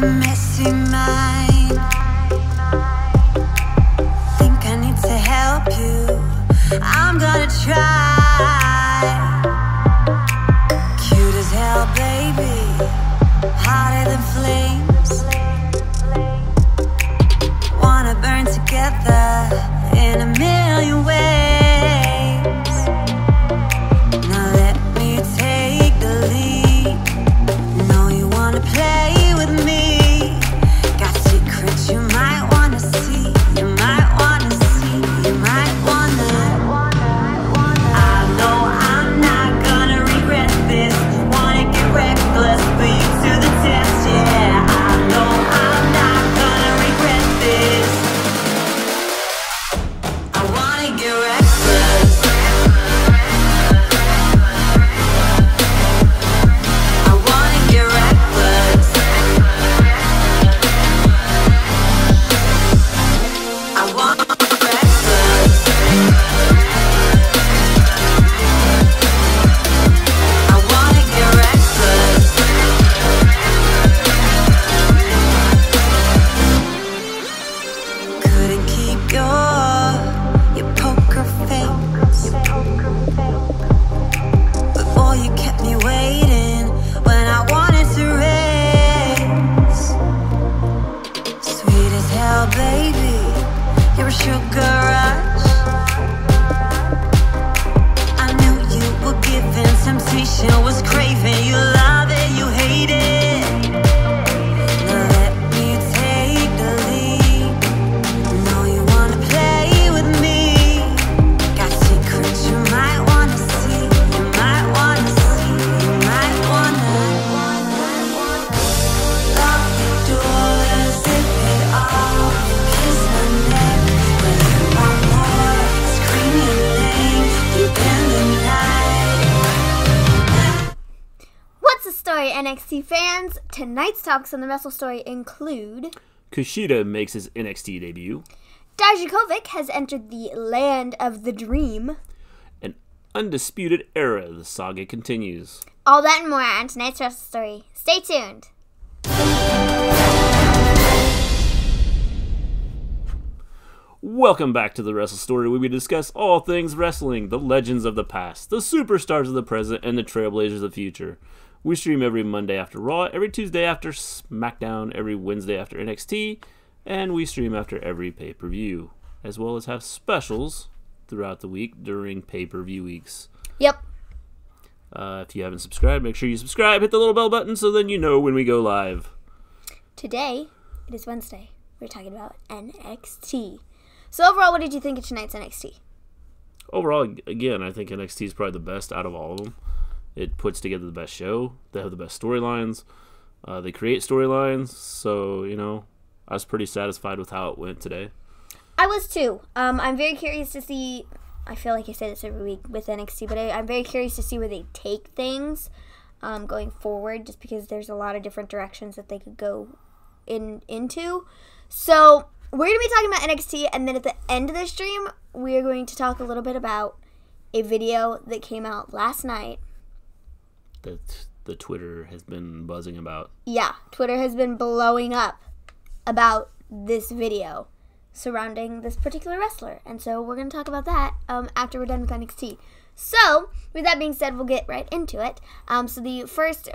a messy mind. Think I need to help you. I'm gonna try. Cute as hell, baby. Hotter than flames. Wanna burn together in a million ways. Now let me take the lead. Know you wanna play with me. Got secrets you might wanna see. You might wanna see. You might wanna. I know I'm not gonna regret this. Wanna get reckless, but you to the test, yeah. I know I'm not gonna regret this. I wanna get reckless. I wanna get reckless. I wanna get reckless. I wanna get reckless. Couldn't keep your poker face. But boy, you kept me waiting when I wanted to race. Sweet as hell, baby. You're a sugar rush. I knew you were given temptation, was craving. You love it, you hate it. Now let me take the lead. Know you wanna play with me. Got secrets you might wanna see. You might wanna see. You might wanna. Lock the doors, zip it off. Kiss my neck when you want more. Scream your name deep in the night. What's the story, NXT fans? Tonight's topics on the Wrestle Story include Kushida makes his NXT debut. Dijakovic has entered the land of the dream. An Undisputed Era. The saga continues. All that and more on tonight's Wrestle Story. Stay tuned. Welcome back to the Wrestle Story, where we discuss all things wrestling, the legends of the past, the superstars of the present, and the trailblazers of the future. We stream every Monday after Raw, every Tuesday after SmackDown, every Wednesday after NXT, and we stream after every pay-per-view, as well as have specials throughout the week during pay-per-view weeks. Yep. If you haven't subscribed, make sure you subscribe, hit the little bell button so then you know when we go live. Today, it is Wednesday. We're talking about NXT. So overall, what did you think of tonight's NXT? Overall, again, I think NXT is probably the best out of all of them. It puts together the best show. They have the best storylines. They create storylines. So, I was pretty satisfied with how it went today. I was too. I'm very curious to see, I feel like I say this every week with NXT, but I'm very curious to see where they take things going forward, just because there's a lot of different directions that they could go into. So we're going to be talking about NXT, and then at the end of the stream, we are going to talk a little bit about a video that came out last night that the Twitter has been buzzing about. Yeah, Twitter has been blowing up about this video surrounding this particular wrestler. And so we're going to talk about that after we're done with NXT. So, with that being said, we'll get right into it. So the first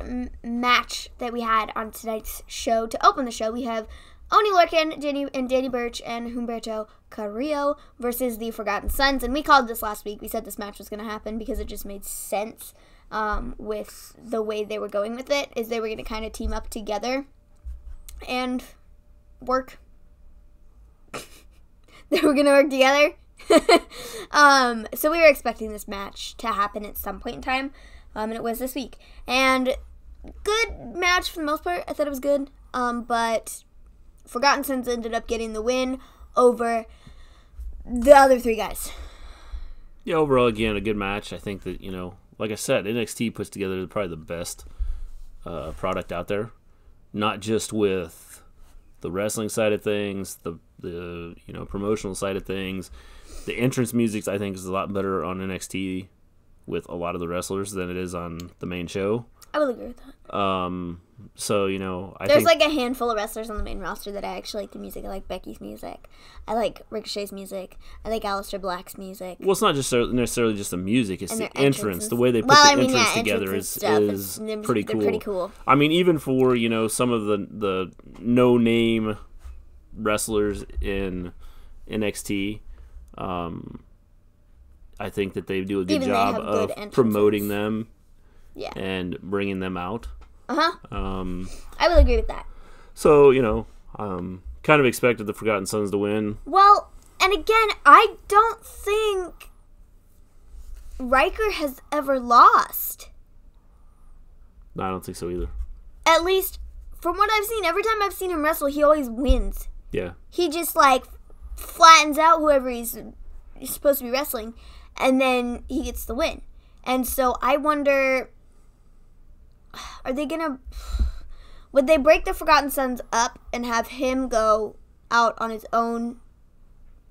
match that we had on tonight's show, to open the show, we have Oney Lorcan, Danny Burch, and Humberto Carrillo versus the Forgotten Sons. And we called this last week. We said this match was going to happen because it just made sense with the way they were going with it, is they were going to kind of team up together and work. They were going to work together. So we were expecting this match to happen at some point in time, and it was this week. And good match for the most part. I thought it was good, but Forgotten Sons ended up getting the win over the other three guys. Yeah, overall, again, a good match. I think that, like I said, NXT puts together probably the best product out there. Not just with the wrestling side of things, the promotional side of things. The entrance music, I think, is a lot better on NXT with a lot of the wrestlers than it is on the main show. I would agree with that. So, you know, There's like a handful of wrestlers on the main roster that I actually like the music. I like Becky's music. I like Ricochet's music. I like Aleister Black's music. Well, it's not just necessarily just the music. It's And the their entrance. The way they put the entrance together is pretty cool. Pretty cool. I mean, even for, you know, some of the no-name wrestlers in NXT, I think that they do a good job of promoting them and bringing them out. I will agree with that. So, you know, kind of expected the Forgotten Sons to win. Well, and again, I don't think Riker has ever lost. No, I don't think so either. At least, from what I've seen, every time I've seen him wrestle, he always wins. Yeah. He just, like, flattens out whoever he's supposed to be wrestling, and then he gets the win. And so I wonder, are they gonna, would they break the Forgotten Sons up and have him go out on his own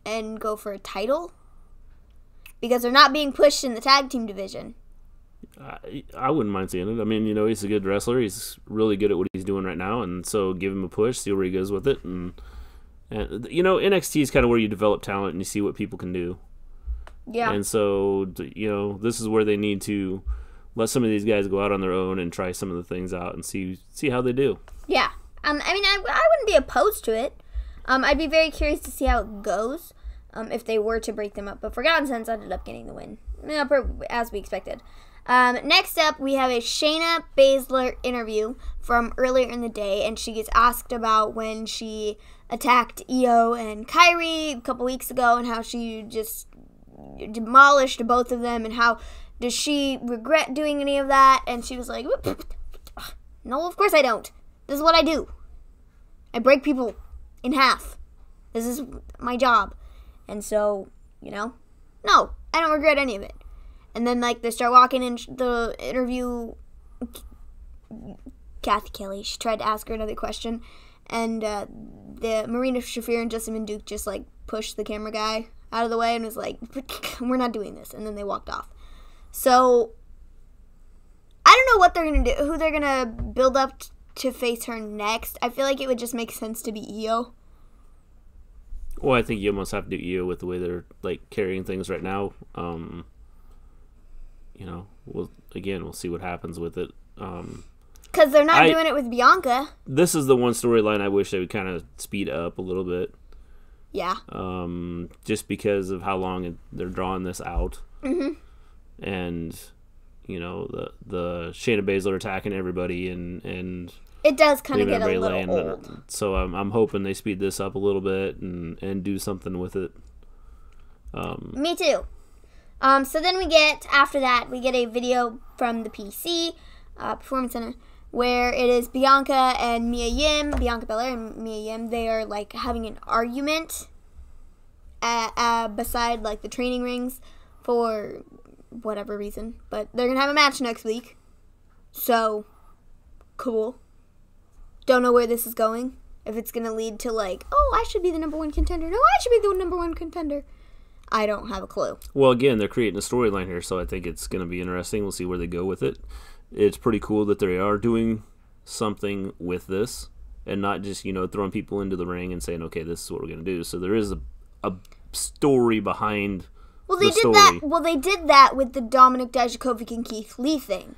and go for a title? Because they're not being pushed in the tag team division. I wouldn't mind seeing it. I mean, you know, he's a good wrestler. He's really good at what he's doing right now, and so give him a push, see where he goes with it. And you know, NXT is kind of where you develop talent and you see what people can do. Yeah. And so, you know, this is where they need to let some of these guys go out on their own and try some of the things out and see how they do. Yeah. I mean, I wouldn't be opposed to it. I'd be very curious to see how it goes if they were to break them up. But Forgotten Sons ended up getting the win, as we expected. Next up, we have a Shayna Baszler interview from earlier in the day, and she gets asked about when she attacked Io and Kyrie a couple weeks ago and how she just demolished both of them and how does she regret doing any of that. And she was like, no, of course I don't. This is what I do. I break people in half. This is my job. And so, you know, no, I don't regret any of it. And then, like, they start walking in the interview. Kathy Kelly, she tried to ask her another question. And the Marina Shafir and Jessamine Duke just, like, pushed the camera guy out of the way and was like, we're not doing this. And then they walked off. So, I don't know what they're going to do, who they're going to build up to face her next. I feel like it would just make sense to be Io. Well, I think you almost have to do Io with the way they're, like, carrying things right now. You know, we'll see what happens with it. Because they're not doing it with Bianca. This is the one storyline I wish they would kind of speed up a little bit. Yeah. Just because of how long they're drawing this out. Mm-hmm. And, you know, the Shayna Baszler attacking everybody and it does kind of get a little old. So I'm hoping they speed this up a little bit and do something with it. Me too. So then after that, we get a video from the PC, Performance Center, where it is Bianca Belair and Mia Yim. They are, like, having an argument beside, like, the training rings for whatever reason. But they're going to have a match next week. So, cool. Don't know where this is going. If it's going to lead to, like, oh, I should be the number one contender. No, I should be the number one contender. I don't have a clue. Well, again, they're creating a storyline here, so I think it's going to be interesting. We'll see where they go with it. It's pretty cool that they are doing something with this and not just, you know, throwing people into the ring and saying, okay, this is what we're going to do. So there is a story behind the story. They did that with the Dominik, Dijakovic, and Keith Lee thing.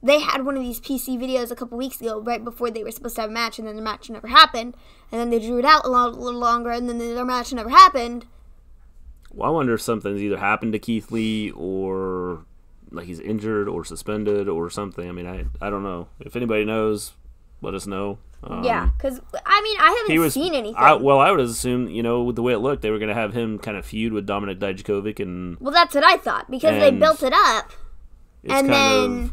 They had one of these PC videos a couple weeks ago, right before they were supposed to have a match, and then the match never happened. And then they drew it out a little longer, and then their match never happened. Well, I wonder if something's either happened to Keith Lee or, like, he's injured or suspended or something. I mean, I don't know. If anybody knows, let us know. Yeah, because, I mean, I haven't seen anything. I would assume, you know, with the way it looked, they were going to have him kind of feud with Dominik Dijakovic. And well, that's what I thought, because they built it up. And then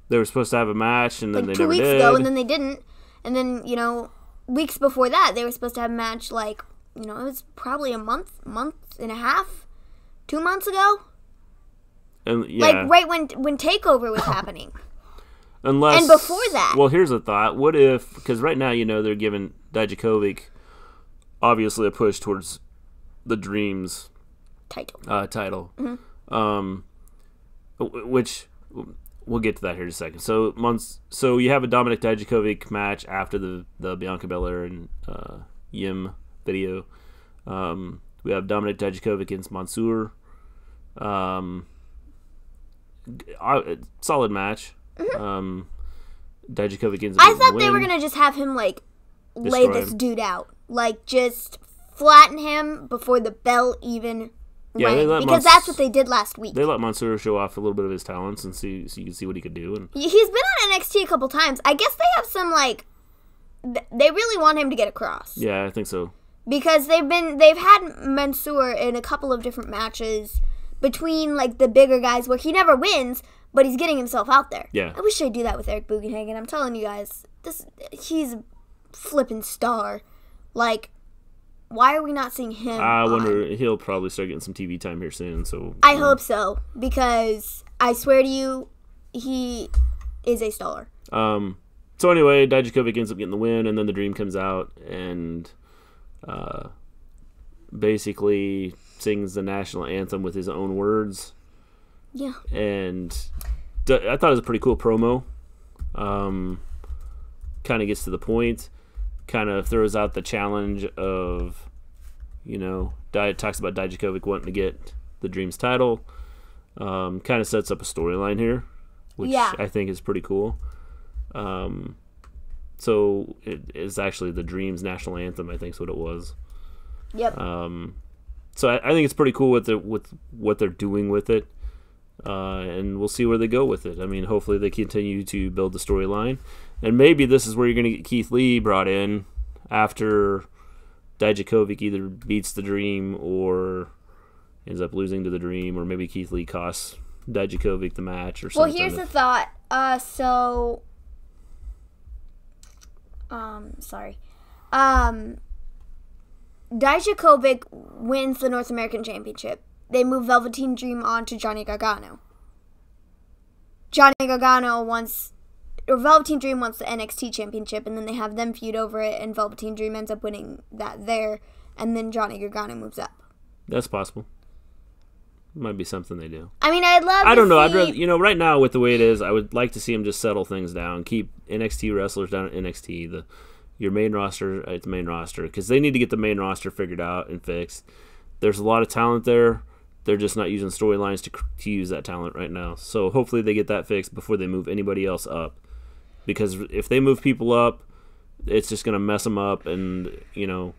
they were supposed to have a match, and then like they never did. 2 weeks ago, and then they didn't. And then, you know, weeks before that, they were supposed to have a match, like, you know, it was probably a month and a half, 2 months ago. And, yeah. Like, right when TakeOver was happening. And before that. Well, here's a thought. What if, because right now, you know, they're giving Dijakovic, obviously, a push towards the Dreams title. Mm-hmm. Which, we'll get to that here in a second. So you have a Dominik Dijakovic match after the Bianca Belair and Yim video. We have Dominik Dijakovic against Mansoor. Solid match. Dijakovic ends up I thought the they were win. gonna just have him like lay Destroy this him. dude out, like just flatten him before the bell even rang. Because that's what they did last week. They let Mansoor show off a little bit of his talents and see so you can see what he could do. And He's been on NXT a couple times. I guess they have some like they really want him to get across. yeah, I think so. Because they've had Mansoor in a couple of different matches between like the bigger guys where he never wins, but he's getting himself out there. Yeah. I wish they'd do that with Eric Bugenhagen. I'm telling you guys, he's a flippin' star. Like, why are we not seeing him? I wonder he'll probably start getting some TV time here soon. So I hope so, because I swear to you, he is a star. So anyway, Dijakovic ends up getting the win, and then the Dream comes out and basically sings the national anthem with his own words. Yeah. And I thought it was a pretty cool promo. Kind of gets to the point. Kind of throws out the challenge of, talks about Dijakovic wanting to get the Dream's title. Kind of sets up a storyline here, which I think is pretty cool. So it is actually the Dream's national anthem, I think is what it was. Yep. So I think it's pretty cool with what they're doing with it. And we'll see where they go with it. I mean, hopefully they continue to build the storyline. And maybe this is where you're going to get Keith Lee brought in after Dijakovic either beats the Dream or ends up losing to the Dream, or maybe Keith Lee costs Dijakovic the match or something. Well, here's the thought. Dijakovic wins the North American Championship. They move Velveteen Dream on to Johnny Gargano. Velveteen Dream wants the NXT Championship, and then they have them feud over it, and Velveteen Dream ends up winning that there, and then Johnny Gargano moves up. That's possible. Might be something they do. I mean, I'd love. I don't know. See... I'd rather, right now with the way it is, I would like to see them just settle things down. Keep NXT wrestlers down at NXT. Your main roster at the main roster, because they need to get the main roster figured out and fixed. There's a lot of talent there. They're just not using storylines to use that talent right now. So hopefully they get that fixed before they move anybody else up. Because if they move people up, it's just going to mess them up, and your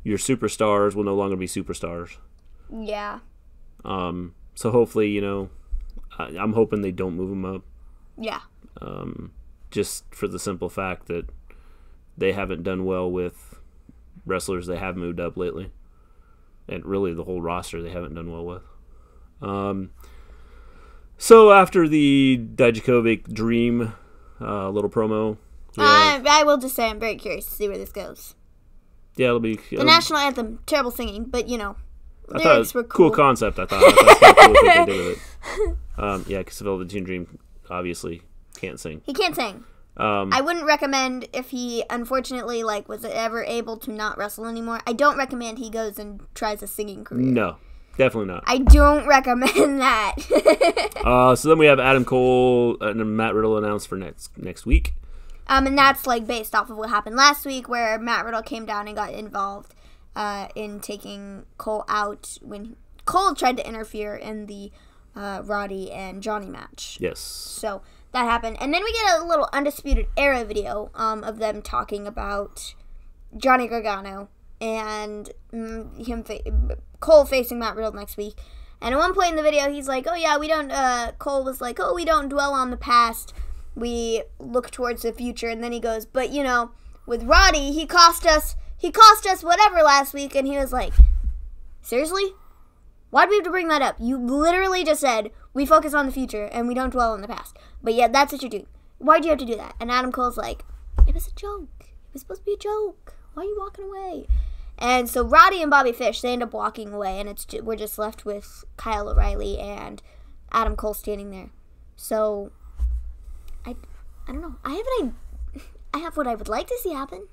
superstars will no longer be superstars. Yeah. So hopefully, I'm hoping they don't move them up. Yeah. Just for the simple fact that they haven't done well with wrestlers they have moved up lately. And really the whole roster they haven't done well with. So after the Dijakovic Dream little promo, I will just say I'm very curious to see where this goes. Yeah, it'll be... The national anthem, terrible singing, but I thought it was a cool concept. I thought it was kind of cool what they did with it. Yeah, because Velveteen Dream obviously can't sing. He can't sing. I wouldn't recommend if he, unfortunately, was ever able to not wrestle anymore. I don't recommend he goes and tries a singing career. No, definitely not. I don't recommend that. So then we have Adam Cole and Matt Riddle announced for next week. And that's based off of what happened last week, where Matt Riddle came down and got involved in taking Cole out when Cole tried to interfere in the Roddy and Johnny match. Yes. So that happened. And then we get a little Undisputed Era video of them talking about Johnny Gargano and Cole facing Matt Riddle next week. And at one point in the video, he's like, Cole was like, we don't dwell on the past. We look towards the future. And then he goes, but, with Roddy, he cost us whatever last week. And he was like, seriously? Why do we have to bring that up? You literally just said, we focus on the future and we don't dwell on the past. But yeah, that's what you're doing. Why do you have to do that? And Adam Cole's like, it was a joke. It was supposed to be a joke. Why are you walking away? And so Roddy and Bobby Fish, they end up walking away, and we're just left with Kyle O'Reilly and Adam Cole standing there. So, I don't know. I have what I would like to see happen.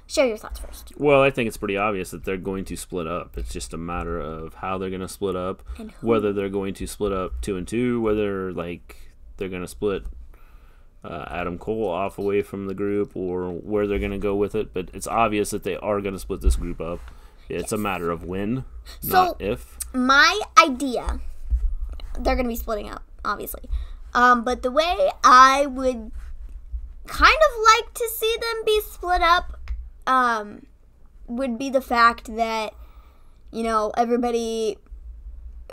Share your thoughts first. Well, I think it's pretty obvious that they're going to split up. It's just a matter of how they're going to split up, whether they're going to split up 2 and 2, whether they're going to split Adam Cole off away from the group or where they're going to go with it. But it's obvious that they are going to split this group up. It's a matter of when, not if. My idea, they're going to be splitting up, obviously. But the way I would kind of like to see them be split up would be the fact that, you know, everybody...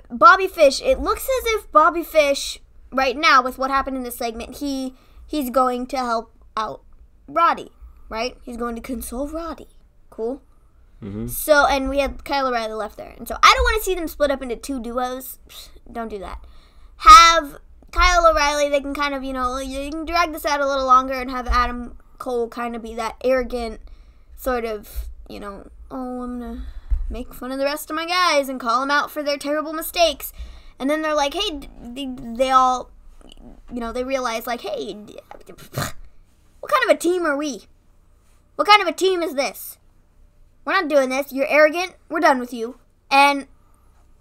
Bobby Fish, it looks as if Bobby Fish, right now, with what happened in this segment, he's going to help out Roddy, right? He's going to console Roddy. Cool? Mm-hmm. So, and we had Kyle O'Reilly left there. And so I don't want to see them split up into 2 duos. Don't do that. Have Kyle O'Reilly, they can kind of, you know, you can drag this out a little longer and have Adam Cole kind of be that arrogant sort of, you know, oh, I'm going to make fun of the rest of my guys and call them out for their terrible mistakes. And then they're like, hey, they all, you know, they realize, like, hey, what kind of a team are we? What kind of a team is this? We're not doing this. You're arrogant. We're done with you. And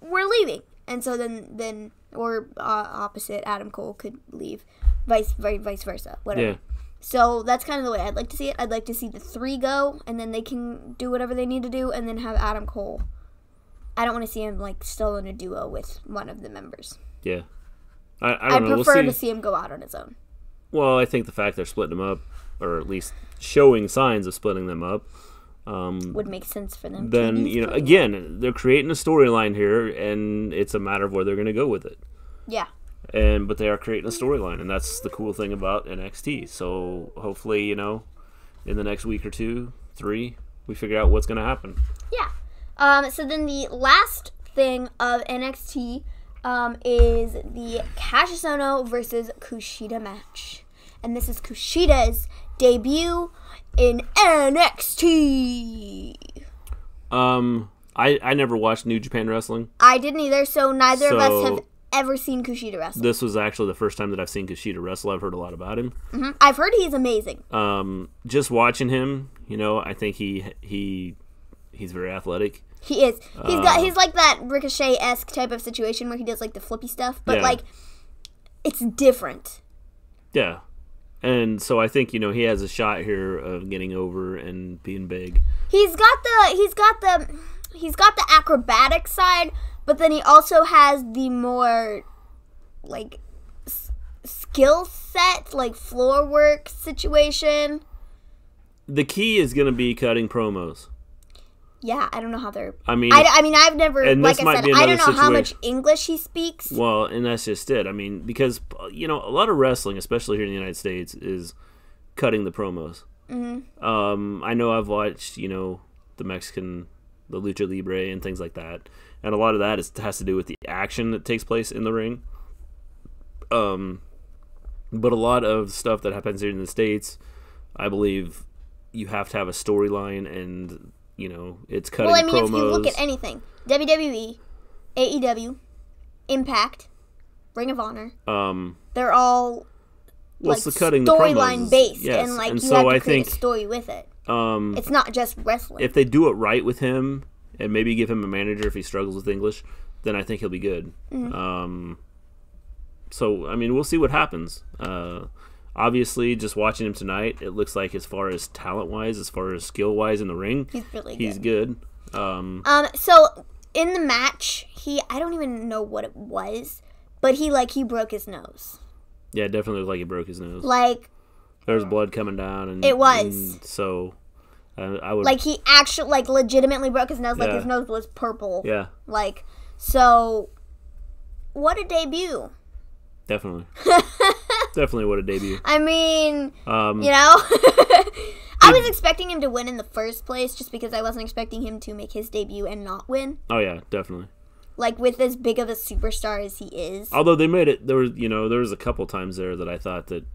we're leaving. And so then or opposite, Adam Cole could leave. Vice versa. Whatever. Yeah. So that's kind of the way I'd like to see it. I'd like to see the 3 go, and then they can do whatever they need to do, and then have Adam Cole. I don't want to see him, like, still in a duo with one of the members. Yeah. I don't know. I'd prefer to see him go out on his own. Well, I think the fact they're splitting them up, or at least showing signs of splitting them up, would make sense for them. Then, you know, again, they're creating a storyline here, and it's a matter of where they're going to go with it. Yeah. But they are creating a storyline, and that's the cool thing about NXT. So hopefully, you know, in the next week or 2, 3, we figure out what's going to happen. Yeah. So then the last thing of NXT is the Kassius Ohno versus Kushida match. And this is Kushida's debut in NXT. I never watched New Japan Wrestling. I didn't either, so neither of us have ever seen Kushida wrestle. This was actually the first time that I've seen Kushida wrestle. I've heard a lot about him. Mm-hmm. I've heard he's amazing. Just watching him, you know, I think he's very athletic. He is. He's like that Ricochet-esque type of situation where he does like the flippy stuff, but like it's different. Yeah. And so I think, you know, he has a shot here of getting over and being big. He's got the acrobatic side, but then he also has the more like skill set, like floor work situation. The key is going to be cutting promos. Yeah, I don't know how they're... I mean, I've never... Like I said, I don't know how much English he speaks. Well, and that's just it. I mean, because, you know, a lot of wrestling, especially here in the United States, is cutting the promos. Mm-hmm. I know I've watched, you know, the Lucha Libre and things like that. And a lot of that has to do with the action that takes place in the ring. But a lot of stuff that happens here in the States, I believe you have to have a storyline and... You know, it's cutting promos. Well, I mean, if you look at anything, WWE, AEW, Impact, Ring of Honor, they're all like storyline based, yes. and like and you so have to create a story with it. It's not just wrestling. If they do it right with him, and maybe give him a manager if he struggles with English, then I think he'll be good. Mm-hmm. So I mean, we'll see what happens. Obviously, just watching him tonight, it looks like as far as talent-wise, as far as skill-wise in the ring, he's good. So, in the match, I don't even know what it was, but he broke his nose. Yeah, it definitely looked like he broke his nose. Like... There was blood coming down. And it was. And so, I would... Like, he actually, legitimately broke his nose. Like, his nose was purple. Yeah. Like, so... What a debut. Definitely. Definitely what a debut. I mean, you know, I was expecting him to win in the first place just because I wasn't expecting him to make his debut and not win. Oh, yeah, definitely. Like, with as big of a superstar as he is. Although they made it, there was a couple times there that I thought that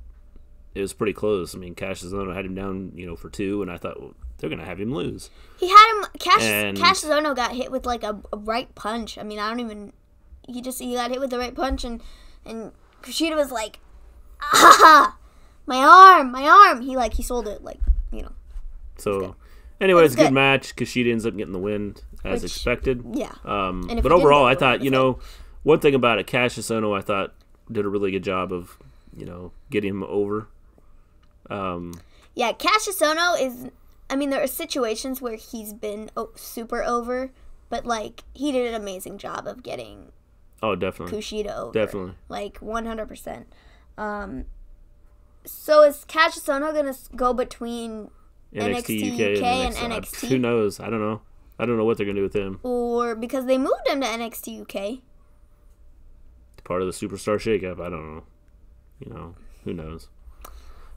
it was pretty close. I mean, Kassius Ohno had him down, you know, for 2, and I thought, well, they're going to have him lose. He had him, Kassius Ohno got hit with, like, a right punch. I mean, he got hit with the right punch, and Kushida was like, ah, my arm. He sold it, like, you know. So, anyway, it's a good match. Kushida ends up getting the win, as expected. Yeah. But overall, I thought, you know, one thing about it, Kassius Ohno, I thought, did a really good job of get him over. Yeah, Kassius Ohno is... I mean, there are situations where he's been super over, but, like, he did an amazing job of getting... Oh, definitely. Kushida over. Definitely. Like, 100%. So is Kassius Ohno going to go between NXT UK and NXT? Who knows? I don't know. I don't know what they're going to do with him. Or because they moved him to NXT UK. Part of the Superstar shakeup. I don't know. Who knows?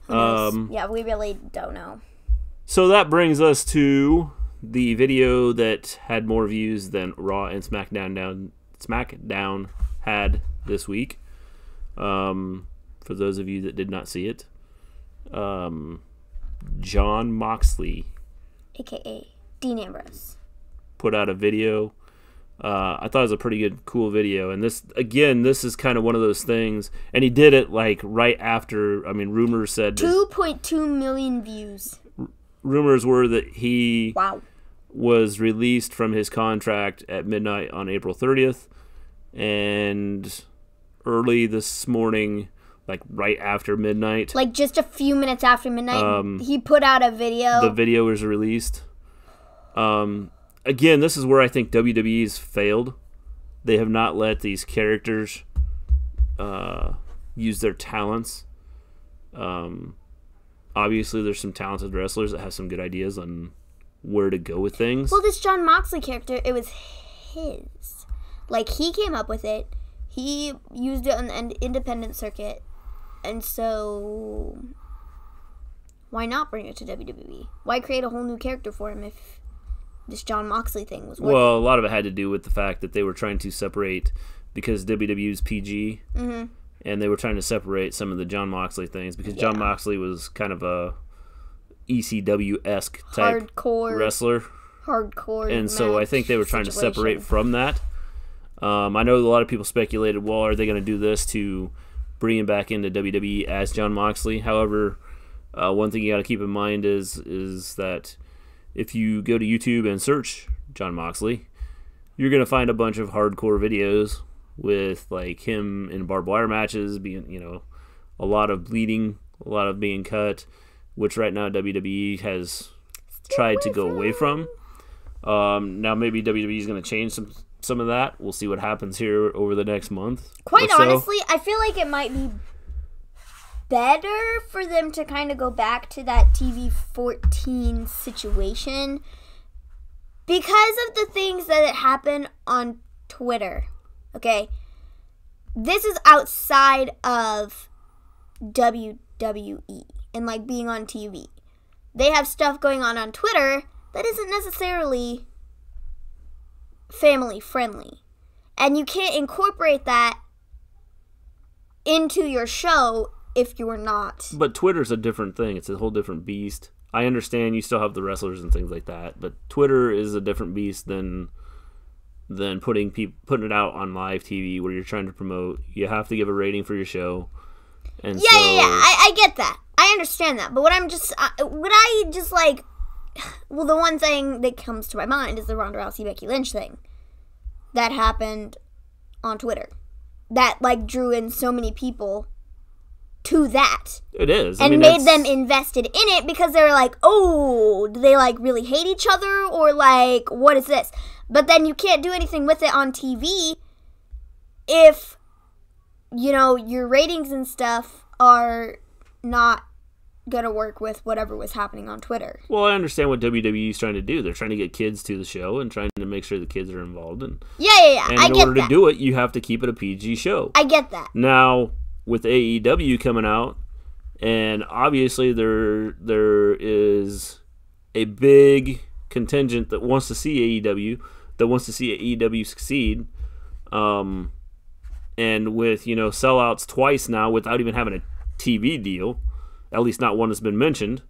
Who knows? Yeah, we really don't know. So that brings us to the video that had more views than Raw and SmackDown had this week. For those of you that did not see it, Jon Moxley, a.k.a. Dean Ambrose, put out a video. I thought it was a pretty good, cool video. And this is kind of one of those things. And he did it like right after, rumors said 2.2 million views. Rumors were that he was released from his contract at midnight on April 30th. And early this morning, like right after midnight. Like just a few minutes after midnight, he put out a video. The video was released. Again, this is where I think WWE's failed. They have not let these characters use their talents. Obviously, there's some talented wrestlers that have some good ideas on where to go with things. Well, this Jon Moxley character, it was his. Like, he came up with it. He used it on the independent circuit. And so, why not bring it to WWE? Why create a whole new character for him if this Jon Moxley thing was working? Well, a lot of it had to do with the fact that they were trying to separate, because WWE's PG, and they were trying to separate some of the Jon Moxley things, because Jon Moxley was kind of a ECW-esque type wrestler. Hardcore. And so I think they were trying to separate from that. I know a lot of people speculated, well, are they going to do this to bring him back into WWE as Jon Moxley? However, one thing you got to keep in mind is that if you go to YouTube and search Jon Moxley, you're going to find a bunch of hardcore videos with like him in barbed wire matches, being, a lot of bleeding, a lot of being cut, which right now WWE has tried to go away from. Now maybe WWE is going to change some of that. We'll see what happens here over the next month. Quite honestly, I feel like it might be better for them to kind of go back to that TV-14 situation because of the things that happen on Twitter. Okay? This is outside of WWE and like being on TV. They have stuff going on Twitter that isn't necessarily family friendly. And you can't incorporate that into your show if you're not. But Twitter's a different thing. It's a whole different beast. I understand you still have the wrestlers and things like that, but Twitter is a different beast than putting it out on live TV where you're trying to promote. You have to give a rating for your show. And I get that. I understand that. But the one thing that comes to my mind is the Ronda Rousey Becky Lynch thing that happened on Twitter that like drew in so many people to that. It is. And made them invested in it because they were like, oh, do they like really hate each other or like what is this? But then you can't do anything with it on TV if your ratings and stuff are not going to work with whatever was happening on Twitter. Well, I understand what WWE is trying to do. They're trying to get kids to the show and trying to make sure the kids are involved. And in order to do it, you have to keep it a PG show. I get that. Now, with AEW coming out, and obviously there is a big contingent that wants to see AEW, that wants to see AEW succeed, and with sellouts twice now without even having a TV deal, at least not one that's been mentioned.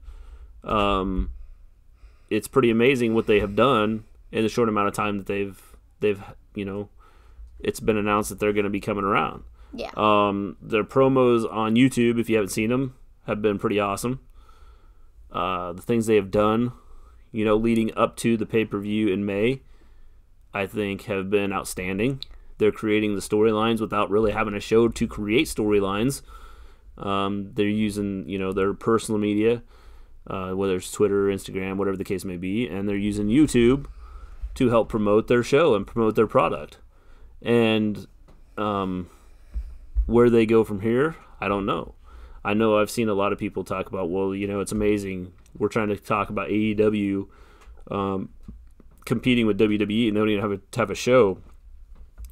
It's pretty amazing what they have done in the short amount of time that they've it's been announced that they're going to be coming around. Yeah. Their promos on YouTube, if you haven't seen them, have been pretty awesome. The things they have done, leading up to the pay-per-view in May, I think have been outstanding. They're creating the storylines without really having a show to create storylines. They're using, their personal media, whether it's Twitter, Instagram, whatever the case may be, and they're using YouTube to help promote their show and promote their product. And where they go from here, I don't know. I know I've seen a lot of people talk about, well, it's amazing. We're trying to talk about AEW competing with WWE, and they don't even have a show.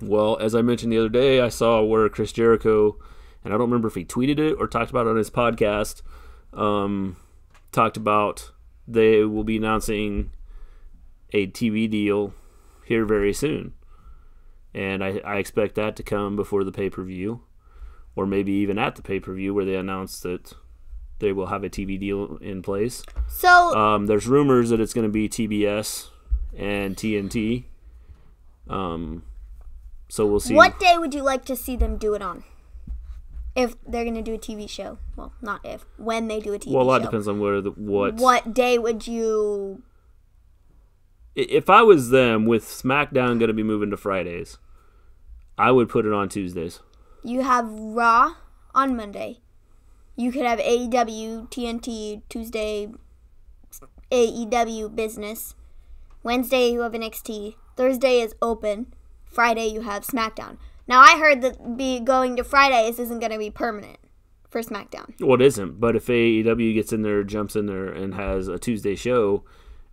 Well, as I mentioned the other day, I saw where Chris Jericho, and I don't remember if he tweeted it or talked about it on his podcast, talked about they will be announcing a TV deal here very soon. And I expect that to come before the pay-per-view, or maybe even at the pay-per-view where they announce that they will have a TV deal in place. So there's rumors that it's going to be TBS and TNT. So we'll see. what day would you like to see them do it on? If they're going to do a TV show. Well, not if. When they do a TV show. Well, a lot depends on what. What day would you... If I was them, with SmackDown going to be moving to Fridays, I would put it on Tuesdays. You have Raw on Monday. You could have AEW, TNT, Tuesday, AEW business. Wednesday you have NXT. Thursday is open. Friday you have SmackDown. Now I heard that going to Fridays isn't going to be permanent for SmackDown. Well, it isn't. But if AEW gets in there, jumps in there, and has a Tuesday show,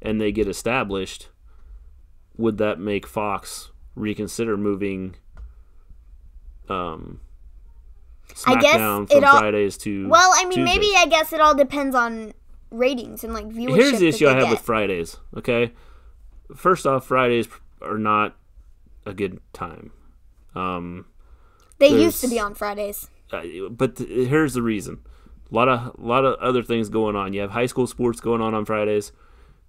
and they get established, would that make Fox reconsider moving SmackDown from Fridays to Well, I mean, Tuesdays? maybe I guess it all depends on ratings and viewership. Here's the issue I have get. with Fridays, okay? First off, Fridays are not a good time. They used to be on Fridays. But here's the reason. A lot of other things going on. You have high school sports going on Fridays.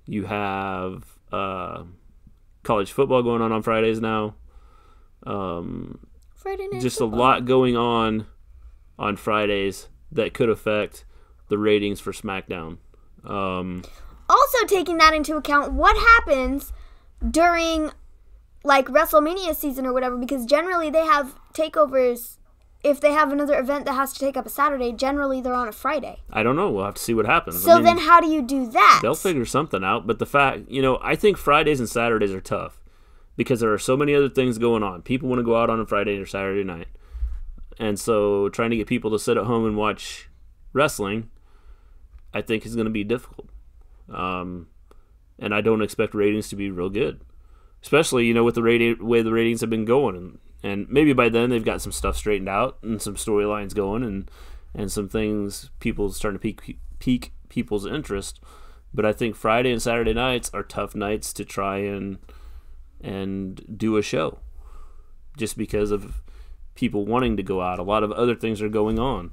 You have college football going on Fridays now. Friday night Just football. a lot going on Fridays that could affect the ratings for SmackDown. Also taking that into account, what happens during WrestleMania season or whatever, because generally they have takeovers. If they have another event that has to take up a Saturday, generally they're on a Friday. I don't know. We'll have to see what happens. So then how do you do that? They'll figure something out. But the fact, I think Fridays and Saturdays are tough because there are so many other things going on. People want to go out on a Friday or Saturday night. And so trying to get people to sit at home and watch wrestling, I think is going to be difficult. And I don't expect ratings to be real good. Especially, with the way the ratings have been going. And maybe by then they've got some stuff straightened out and some storylines going and some things people starting to pique people's interest. But I think Friday and Saturday nights are tough nights to try and do a show. Just because of people wanting to go out. A lot of other things are going on.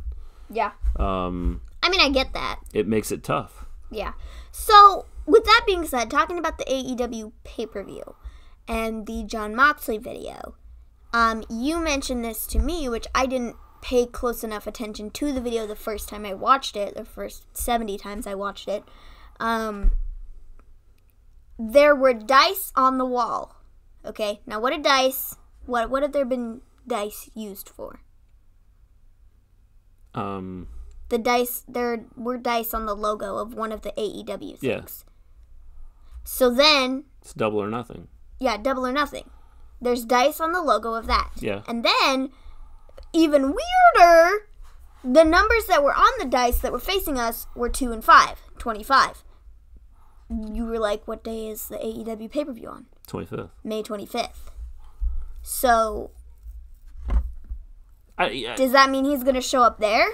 Yeah. I mean, I get that. It makes it tough. Yeah. So, with that being said, talking about the AEW pay-per-view and the Jon Moxley video, you mentioned this to me, which I didn't pay close enough attention to the video the first time I watched it, the first 70 times I watched it. There were dice on the wall. Okay, now what have there been dice used for? The dice, there were dice on the logo of one of the AEW things. Yeah. So then... It's double or nothing. Yeah, double or nothing. There's dice on the logo of that. Yeah. And then, even weirder, the numbers that were on the dice that were facing us were 2 and 5, 25. You were like, what day is the AEW pay-per-view on? 25th. May 25th. So, I does that mean he's going to show up there?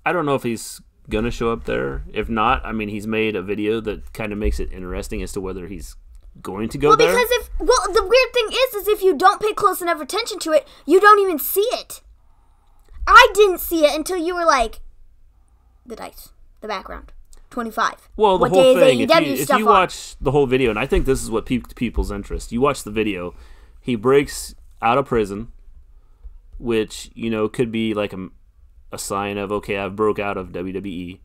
I don't know if he's going to show up there. If not, I mean, he's made a video that kind of makes it interesting as to whether he's going to go there. Well, the weird thing is if you don't pay close enough attention to it, you don't even see it. I didn't see it until you were like, the dice, the background, 25. Well, the what whole day thing, is AEW if stuff you on? watch the whole video, and I think this is what piqued people's interest, you watch the video, he breaks out of prison, which, could be like a sign of, okay, I've broke out of WWE,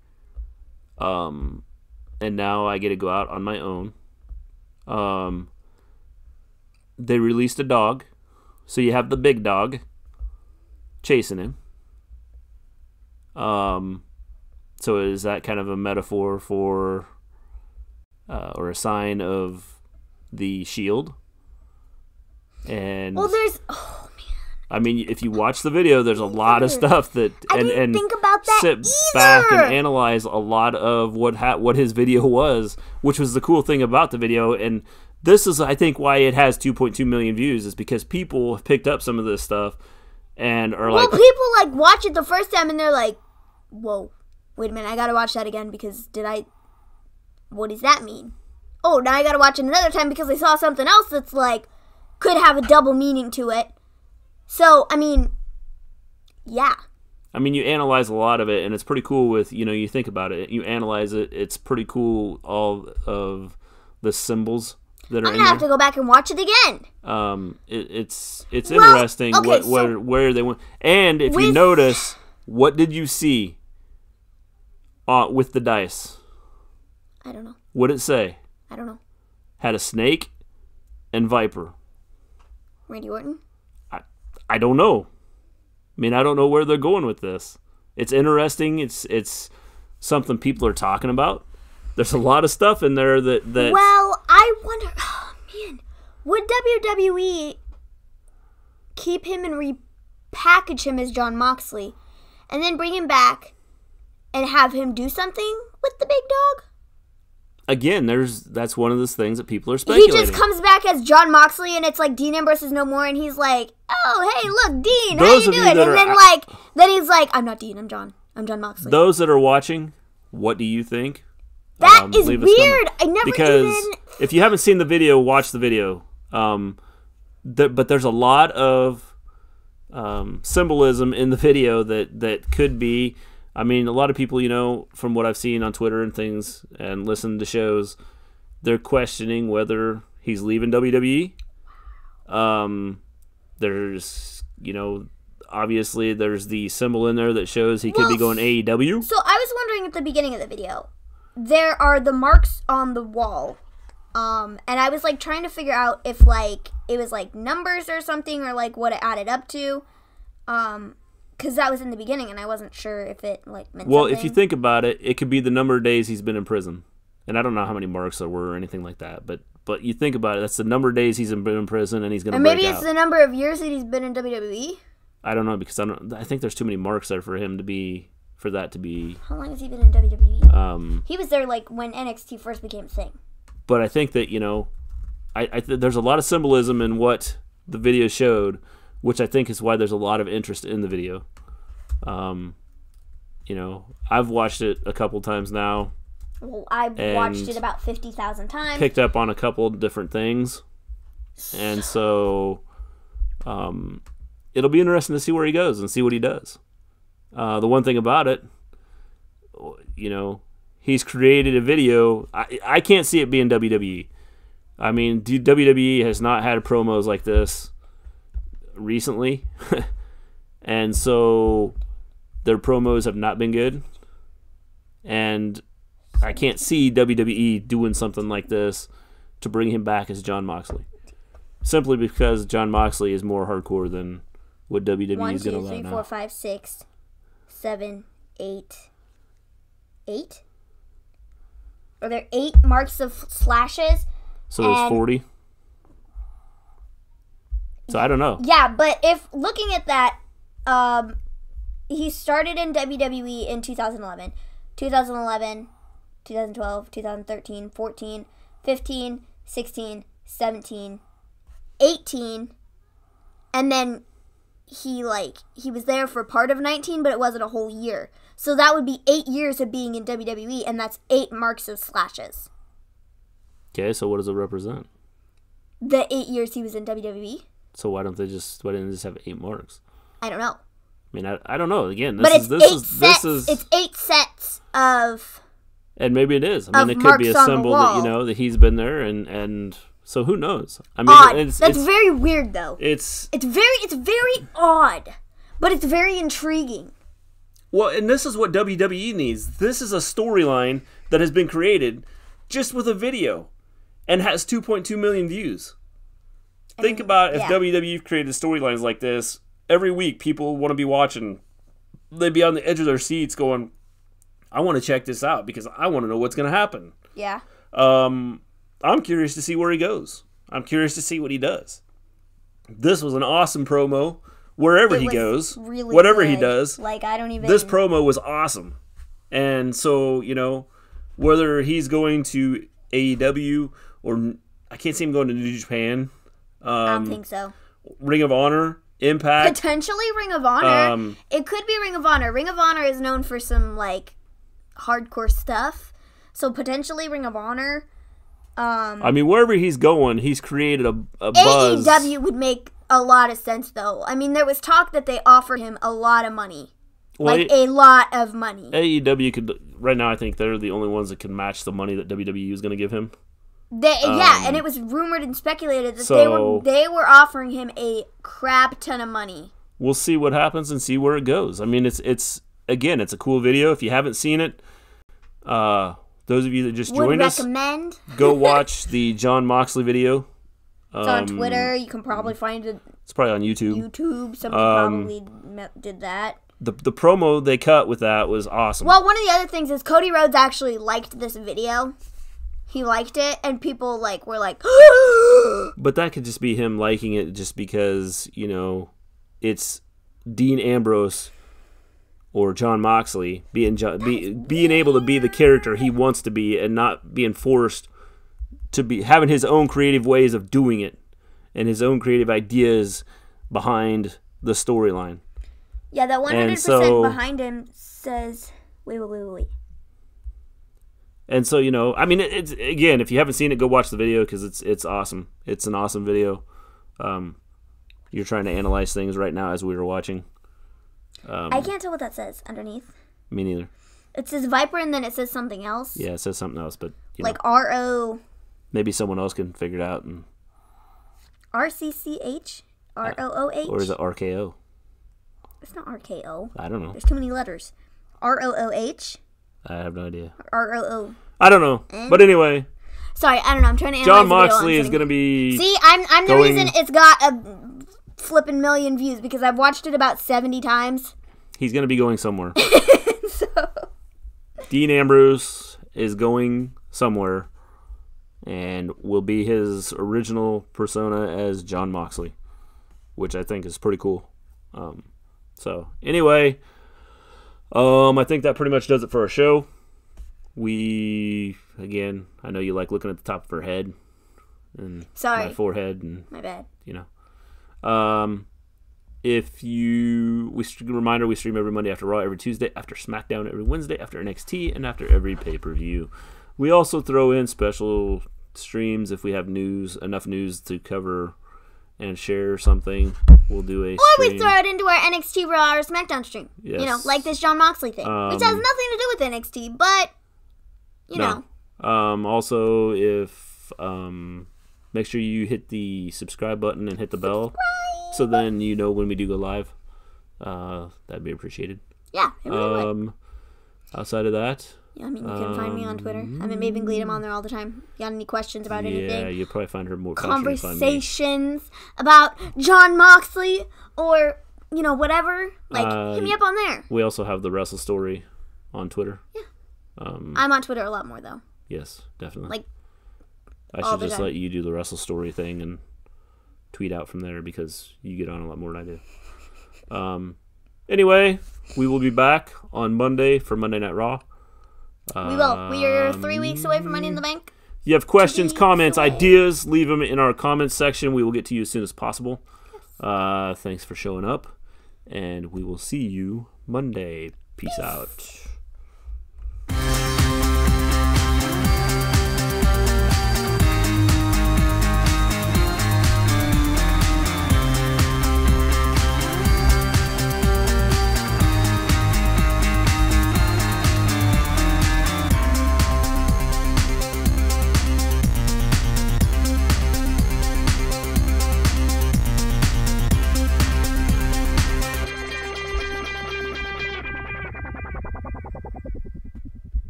and now I get to go out on my own. They released a dog, so you have the big dog chasing him. So is that kind of a metaphor for, or a sign of the Shield? And well, there's I mean, if you watch the video, there's a lot of stuff that I didn't think about that sit either. back and analyze a lot of what his video was, which was the cool thing about the video. And this is, I think, why it has 2.2 million views, is because people have picked up some of this stuff and are like, well, people like watch it the first time and they're like, whoa, wait a minute, I gotta watch that again because what does that mean? Oh, now I gotta watch it another time because I saw something else that's like could have a double meaning to it. So, I mean, yeah. I mean, you analyze a lot of it, and it's pretty cool with, you think about it. You analyze it, it's pretty cool, all of the symbols that are in there. I'm going to have to go back and watch it again. It's interesting where they went. And if you notice, what did you see with the dice? I don't know. What did it say? I don't know. Had a snake and viper. Randy Orton? I don't know. I mean, I don't know where they're going with this. It's interesting. It's something people are talking about. There's a lot of stuff in there that. Well, I wonder. Oh man, would WWE keep him and repackage him as Jon Moxley, and then bring him back and have him do something with the big dog? Again, that's one of those things that people are speculating. He just comes back as Jon Moxley, and it's like Dean Ambrose is no more, and he's like, "Oh, hey, look, Dean, how you doing?" And then he's like, "I'm not Dean, I'm Jon Moxley." Those that are watching, what do you think? That is weird. I never because if you haven't seen the video, watch the video. But there's a lot of symbolism in the video that could be. I mean, a lot of people, from what I've seen on Twitter and things and listened to shows, they're questioning whether he's leaving WWE. There's, obviously there's the symbol in there that shows he could be going AEW. So I was wondering at the beginning of the video, there are the marks on the wall. And I was like trying to figure out if it was like numbers or something or like what it added up to. Because that was in the beginning, and I wasn't sure if it meant something. Well, if you think about it, it could be the number of days he's been in prison, and I don't know how many marks there were or anything like that. But you think about it, that's the number of days he's been in prison, and he's going to break out. Or maybe it's the number of years that he's been in WWE. I don't know because I think there's too many marks there for him to be. How long has he been in WWE? He was there when NXT first became a thing. But I think that there's a lot of symbolism in what the video showed, which I think is why there's a lot of interest in the video. I've watched it a couple times now. Well, I've watched it about 50,000 times. Picked up on a couple different things. And so it'll be interesting to see where he goes and see what he does. The one thing about it, he's created a video. I can't see it being WWE. I mean, WWE has not had promos like this recently, and so their promos have not been good, and I can't see WWE doing something like this to bring him back as Jon Moxley, simply because Jon Moxley is more hardcore than what WWE is going to allow now. 1, 2, 3, 4, 5, 6, 7, 8. 8? Are there 8 marks of slashes? So there's 40. So I don't know. Yeah, but if looking at that, he started in WWE in 2011, 2012, 2013, 14, 15, 16, 17, 18, and then he was there for part of 19, but it wasn't a whole year. So that would be 8 years of being in WWE, and that's 8 marks of slashes. Okay, so what does it represent? The 8 years he was in WWE. So why didn't they just have 8 marks? I don't know. I mean, I don't know. Again, it's 8 sets of. And maybe it is. I mean, it could be a symbol that that he's been there, and so who knows? I mean, odd. That's very weird, though. It's very odd, but it's very intriguing. Well, and this is what WWE needs. This is a storyline that has been created just with a video, and has 2.2 million views. Think about if WWE created storylines like this every week. People want to be watching they'd be on the edge of their seats going, I want to check this out because I want to know what's going to happen. Yeah. I'm curious to see where he goes. I'm curious to see what he does. This was an awesome promo. Wherever he goes, really whatever good. he does, Like, I don't even... this promo was awesome. And so, whether he's going to AEW or I can't see him going to New Japan. I don't think so. Ring of Honor, Impact. Potentially Ring of Honor. It could be Ring of Honor. Ring of Honor is known for some, like, hardcore stuff. So potentially Ring of Honor. I mean, wherever he's going, he's created a buzz. AEW would make a lot of sense, though. I mean, there was talk that they offered him a lot of money. Well, a lot of money. AEW could, right now, I think they're the only ones that can match the money that WWE is going to give him. And it was rumored and speculated that they were offering him a crap ton of money. We'll see what happens and see where it goes. I mean, it's again, it's a cool video. If you haven't seen it, those of you that just joined us, go watch the Jon Moxley video. It's on Twitter. You can probably find it. It's probably on YouTube. Somebody probably did that. The promo they cut with that was awesome. Well, one of the other things is Cody Rhodes actually liked this video. He liked it, and people were like, but that could just be him liking it just because, it's Dean Ambrose or Jon Moxley being able to be the character he wants to be and not being forced to be having his own creative ways of doing it and his own creative ideas behind the storyline. Yeah, that 100% behind him says, wait. And so, I mean, it's again, if you haven't seen it, go watch the video because it's awesome. It's an awesome video. You're trying to analyze things right now as we were watching. I can't tell what that says underneath. Me neither. It says Viper and then it says something else. Yeah, it says something else, but like RO. Maybe someone else can figure it out. And RCCH? ROOH? Or is it RKO? It's not RKO. I don't know. There's too many letters. ROOH? I have no idea. ROO. I don't know. But anyway. Sorry, I don't know. I'm trying to analyze Jon Moxley is going to be... See, I'm the reason it's got a flipping million views because I've watched it about 70 times. He's going to be going somewhere. So... Dean Ambrose is going somewhere and will be his original persona as Jon Moxley, which I think is pretty cool. So, anyway... I think that pretty much does it for our show. Again, I know you like looking at the top of her head and my forehead and my bad. Reminder, we stream every Monday after Raw, every Tuesday after SmackDown, every Wednesday after NXT, and after every pay-per-view. We also throw in special streams if we have enough news to cover and share something. We'll do a stream. Or we throw it into our NXT Raw or SmackDown stream. Yes. Like this Jon Moxley thing. Which has nothing to do with NXT, but, know. Also, if make sure you hit the subscribe button and hit the bell. So then you know when we do go live. That'd be appreciated. Yeah, it really would. Outside of that... Yeah, I mean, you can find me on Twitter. I'm at Maven Gleen. I'm on there all the time. You got any questions about anything? Yeah, you'll probably find her more conversations about Jon Moxley or, whatever. Hit me up on there. We also have the Wrestle Story on Twitter. Yeah. I'm on Twitter a lot more, though. Yes, definitely. I should just let you do the Wrestle Story thing and tweet out from there because you get on a lot more than I do. Anyway, we will be back on Monday for Monday Night Raw. We will. We are 3 weeks away from Money in the Bank. You have questions, comments, ideas, leave them in our comments section. We will get to you as soon as possible. Thanks for showing up, and we will see you Monday. Peace out.